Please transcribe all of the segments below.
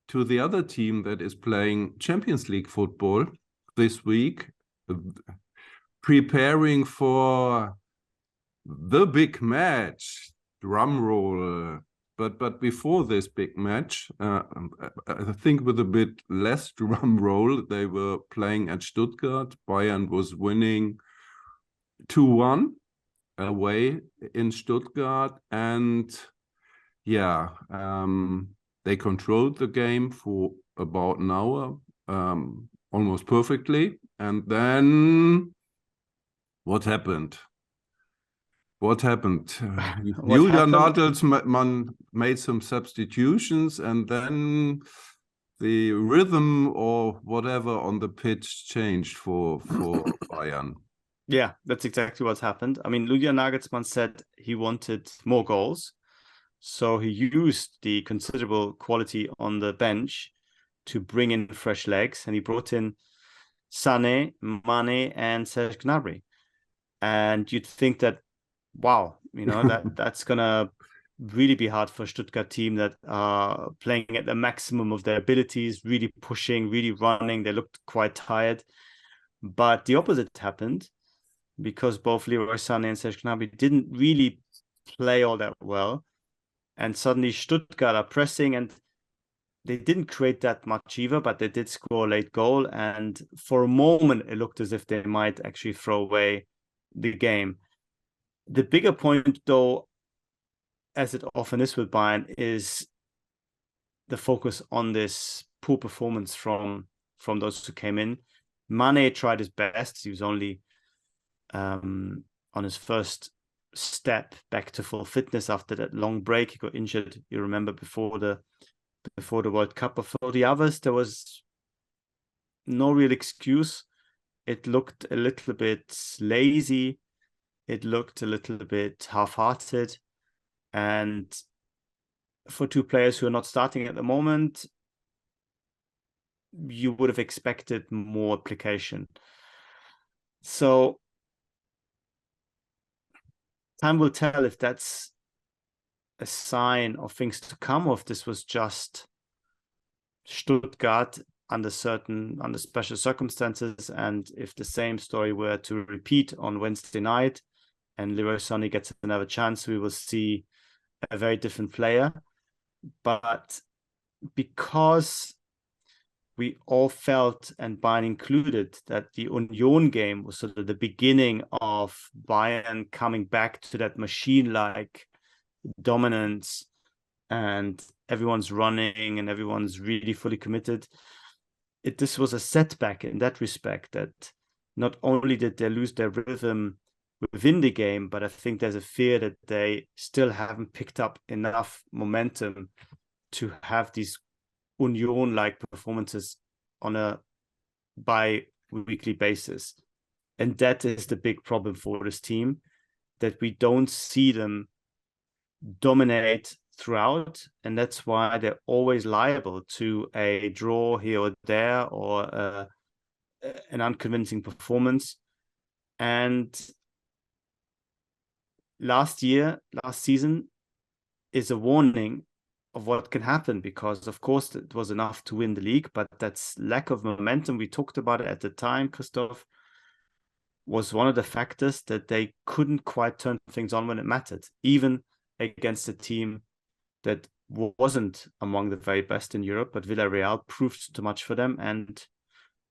to the other team that is playing Champions League football this week, preparing for the big match. Drum roll. But before this big match, I think with a bit less drum roll, they were playing at Stuttgart. Bayern was winning 2-1 away in Stuttgart. And yeah, they controlled the game for about an hour, almost perfectly. And then what happened? What happened? Julian Nagelsmann made some substitutions, and then the rhythm or whatever on the pitch changed for Bayern. Yeah, that's exactly what happened. I mean, Julian Nagelsmann said he wanted more goals, so he used the considerable quality on the bench to bring in fresh legs, and he brought in Sané, Mane, and Serge Gnabry. And you'd think that, wow, you know, that's gonna really be hard for a Stuttgart team that are playing at the maximum of their abilities, really pushing, really running. They looked quite tired. But the opposite happened, because both Leroy Sané and Serge Gnabry didn't really play all that well. And suddenly Stuttgart are pressing, and they didn't create that much either, but they did score a late goal. And for a moment, it looked as if they might actually throw away the game. The bigger point, though, as it often is with Bayern, is the focus on this poor performance from those who came in. Mane tried his best. He was only on his first step back to full fitness after that long break. He got injured, you remember, before the World Cup. But for the others, there was no real excuse. It looked a little bit lazy. It looked a little bit half-hearted. And for two players who are not starting at the moment, you would have expected more application. So time will tell if that's a sign of things to come, or if this was just Stuttgart under special circumstances, and if the same story were to repeat on Wednesday night and Leroy Sané gets another chance, we will see a very different player. But because we all felt, and Bayern included, that the Union game was sort of the beginning of Bayern coming back to that machine-like dominance, and everyone's running and everyone's really fully committed. This was a setback in that respect, that not only did they lose their rhythm within the game, but I think there's a fear that they still haven't picked up enough momentum to have these Union-like performances on a bi-weekly basis. And that is the big problem for this team, that we don't see them dominate throughout, and that's why they're always liable to a draw here or there, or an unconvincing performance. And last season is a warning of what can happen, because of course it was enough to win the league, but that's lack of momentum. We talked about it at the time, Christoph, was one of the factors that they couldn't quite turn things on when it mattered, even against a team that wasn't among the very best in Europe. But Villarreal proved too much for them, and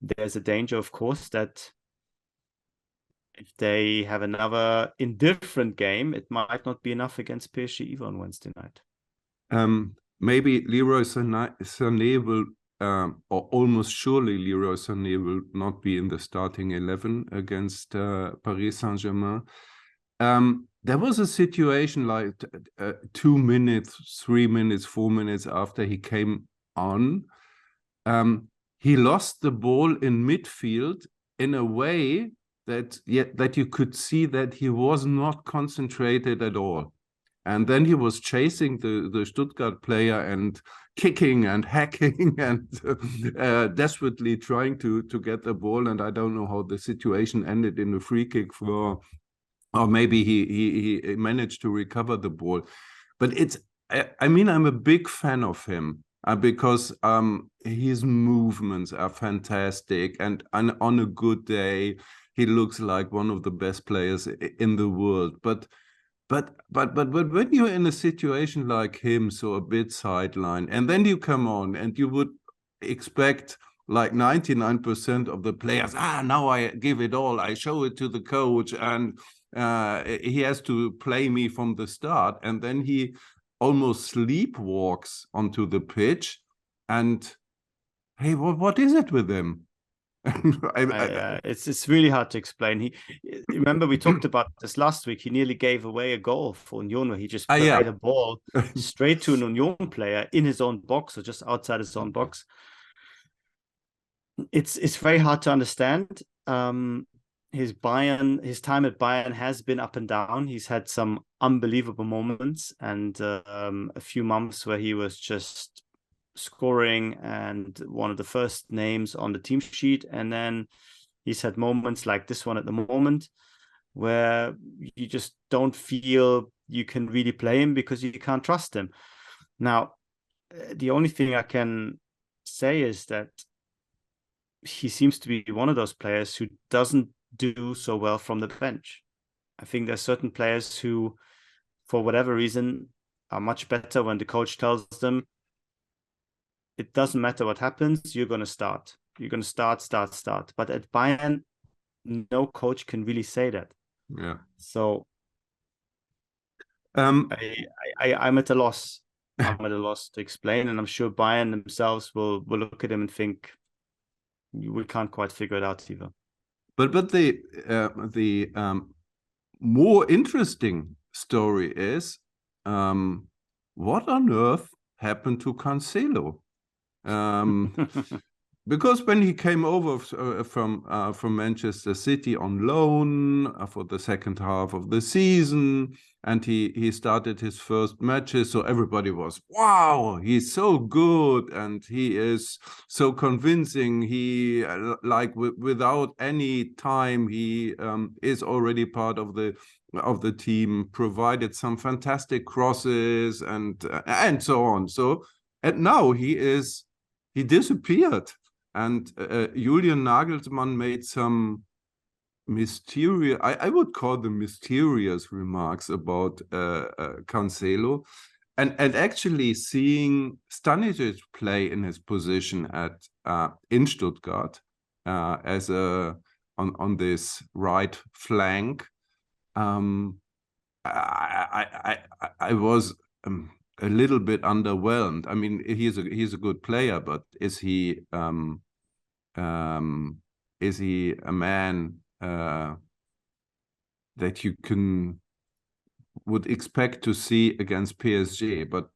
there's a danger, of course, that if they have another indifferent game, it might not be enough against PSG either on Wednesday night. Maybe Leroy Sané will, or almost surely Leroy Sané will not be in the starting 11 against Paris Saint-Germain. There was a situation like 2 minutes, 3 minutes, 4 minutes after he came on. He lost the ball in midfield in a way that you could see that he was not concentrated at all. And then he was chasing the Stuttgart player and kicking and hacking and desperately trying to get the ball. And I don't know how the situation ended in a free kick or maybe he managed to recover the ball. But I mean, I'm a big fan of him. because his movements are fantastic, and on a good day, he looks like one of the best players in the world. But when you're in a situation like him, so a bit sidelined, and then you come on, and you would expect like 99% of the players, now I give it all, I show it to the coach, and he has to play me from the start, and then he almost sleepwalks onto the pitch, and hey, what is it with him? It's really hard to explain. He remember we talked about this last week. He nearly gave away a goal for Union where he just played a ball straight to an Union player in his own box or just outside his own box. It's very hard to understand. His time at Bayern has been up and down. He's had some unbelievable moments and a few months where he was just scoring and one of the first names on the team sheet. And then he's had moments like this one at the moment where you just don't feel you can really play him because you can't trust him. Now, the only thing I can say is that he seems to be one of those players who doesn't do so well from the bench. I think there's certain players who, for whatever reason, are much better when the coach tells them, it doesn't matter what happens, you're going to start. You're going to start. But at Bayern, no coach can really say that. Yeah. So I'm at a loss. I'm at a loss to explain, and I'm sure Bayern themselves will look at him and think, we can't quite figure it out either. But the more interesting story is, what on earth happened to Cancelo? Because when he came over from Manchester City on loan for the second half of the season, and he started his first matches, so everybody was, wow, he's so good and he is so convincing. He without any time, he is already part of the team, provided some fantastic crosses and so on. So and now he disappeared. And Julian Nagelsmann made some mysterious, I would call them mysterious remarks about Cancelo. And actually seeing Stanisic play in his position in Stuttgart as on this right flank, I was a little bit underwhelmed. I mean, he's a good player, but is he a man that you would expect to see against PSG? But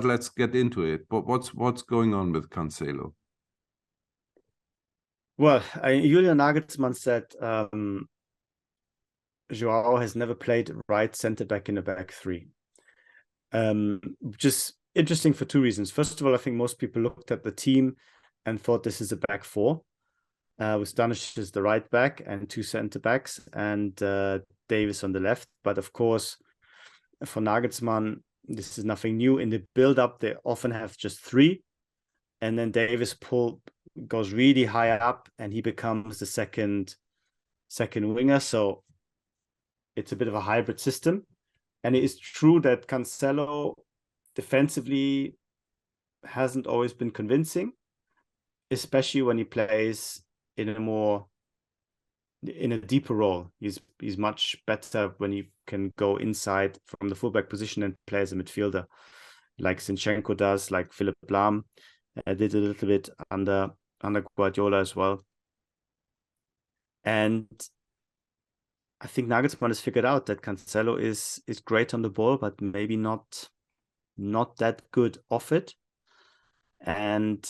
let's get into it. But what's going on with Cancelo? Well, Julian Nagelsmann said Joao has never played right centre back in a back three. Just interesting for two reasons. First of all, I think most people looked at the team and thought this is a back four, with Stanisic as the right back and two centre backs and Davis on the left. But of course, for Nagelsmann, this is nothing new. In the build-up, they often have just three, and then Davis goes really high up, and he becomes the second winger. So it's a bit of a hybrid system. And it is true that Cancelo defensively hasn't always been convincing, especially when he plays in a deeper role. He's much better when he can go inside from the fullback position and play as a midfielder, like Zinchenko does, like Philipp Lahm did a little bit under Guardiola as well. And I think Nagelsmann has figured out that Cancelo is great on the ball, but maybe not that good off it. And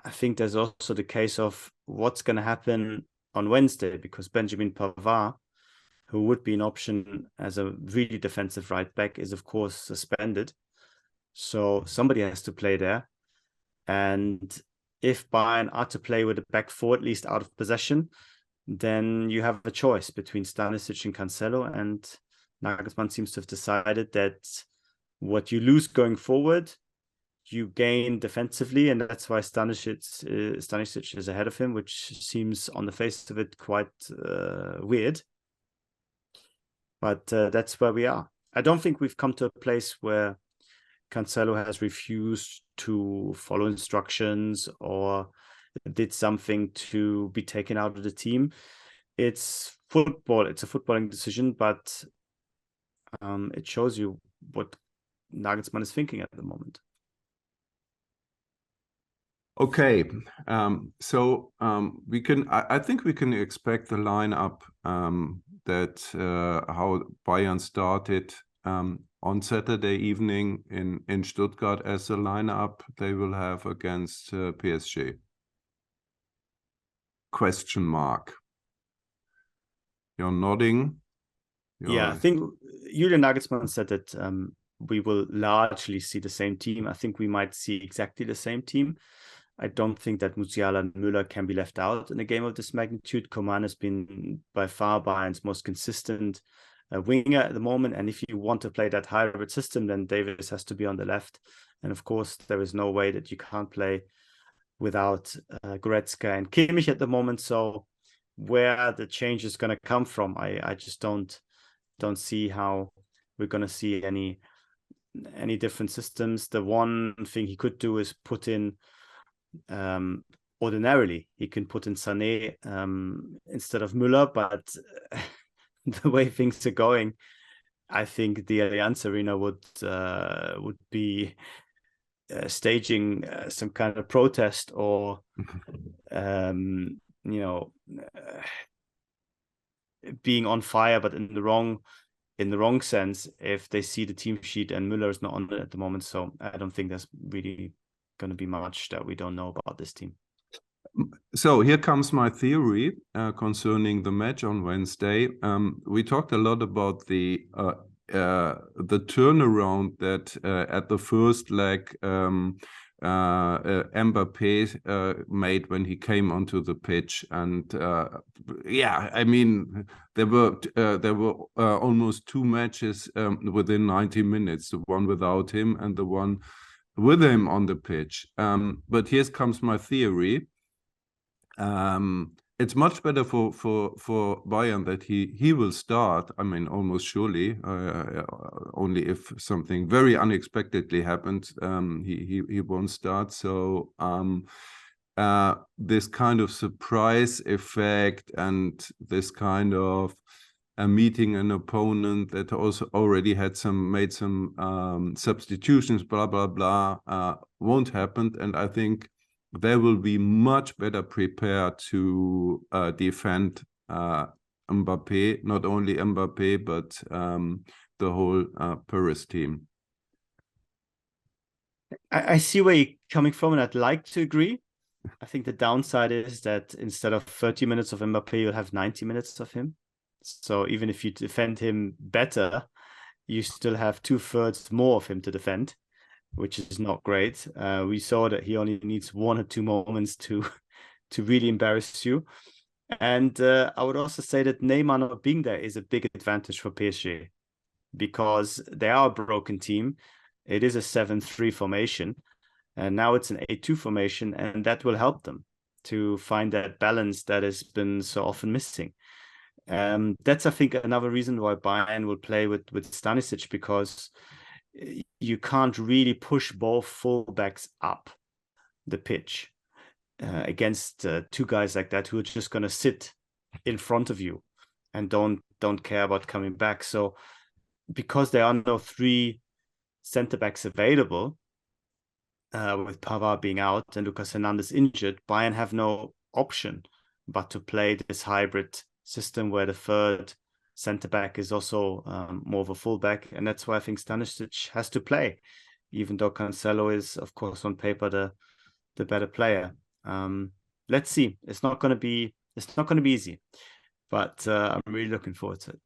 I think there's also the case of what's going to happen on Wednesday, because Benjamin Pavard, who would be an option as a really defensive right back, is of course suspended. So somebody has to play there. And if Bayern are to play with a back four, at least out of possession, then you have a choice between Stanisic and Cancelo, and Nagelsmann seems to have decided that what you lose going forward, you gain defensively, and that's why Stanisic is ahead of him, which seems on the face of it quite weird. But that's where we are. I don't think we've come to a place where Cancelo has refused to follow instructions or did something to be taken out of the team. It's football. It's a footballing decision, but it shows you what Nagelsmann is thinking at the moment. Okay, so we can. I think we can expect the lineup that how Bayern started on Saturday evening in Stuttgart as the lineup they will have against PSG. Question mark. You're nodding. Yeah, I think Julian Nagelsmann said that we will largely see the same team. I think we might see exactly the same team. I don't think that Musiala and Müller can be left out in a game of this magnitude. Coman has been by far Bayern's most consistent winger at the moment. And if you want to play that hybrid system, then Davis has to be on the left. And of course, there is no way that you can't play without Goretzka and Kimmich at the moment. So where the change is going to come from, I just don't see how we're going to see any different systems. The one thing he could do is put in ordinarily he can put in Sané instead of Müller, but the way things are going, I think the Allianz Arena would be staging some kind of protest or being on fire, but in the wrong sense if they see the team sheet and Müller is not on it at the moment. So I don't think there's really going to be much that we don't know about this team. So here comes my theory concerning the match on Wednesday. We talked a lot about the turnaround that at the first leg Mbappé made when he came onto the pitch, and yeah, I mean there were almost two matches within 90 minutes, the one without him and the one with him on the pitch. But here comes my theory. It's much better for Bayern that he will start. I mean, almost surely. Only if something very unexpectedly happens, he won't start. So this kind of surprise effect and this kind of meeting an opponent that also already had made some substitutions, blah blah blah, won't happen. And I think they will be much better prepared to defend Mbappé, not only Mbappé, but the whole Paris team. I see where you're coming from, and I'd like to agree. I think the downside is that instead of 30 minutes of Mbappé, you'll have 90 minutes of him. So even if you defend him better, you still have 2/3 more of him to defend, which is not great. We saw that he only needs 1 or 2 moments to really embarrass you. And I would also say that Neymar not being there is a big advantage for PSG because they are a broken team. It is a 7-3 formation, and now it's an 8-2 formation, and that will help them to find that balance that has been so often missing. That's, I think, another reason why Bayern will play with Stanisic, because you can't really push both fullbacks up the pitch against 2 guys like that who are just going to sit in front of you and don't care about coming back. So because there are no 3 center backs available, with Pavard being out and Lucas Hernandez injured, Bayern have no option but to play this hybrid system where the 3rd center back is also more of a fullback, and that's why I think Stanisic has to play, even though Cancelo is, of course, on paper the better player. Let's see. It's not going to be easy, but I'm really looking forward to it.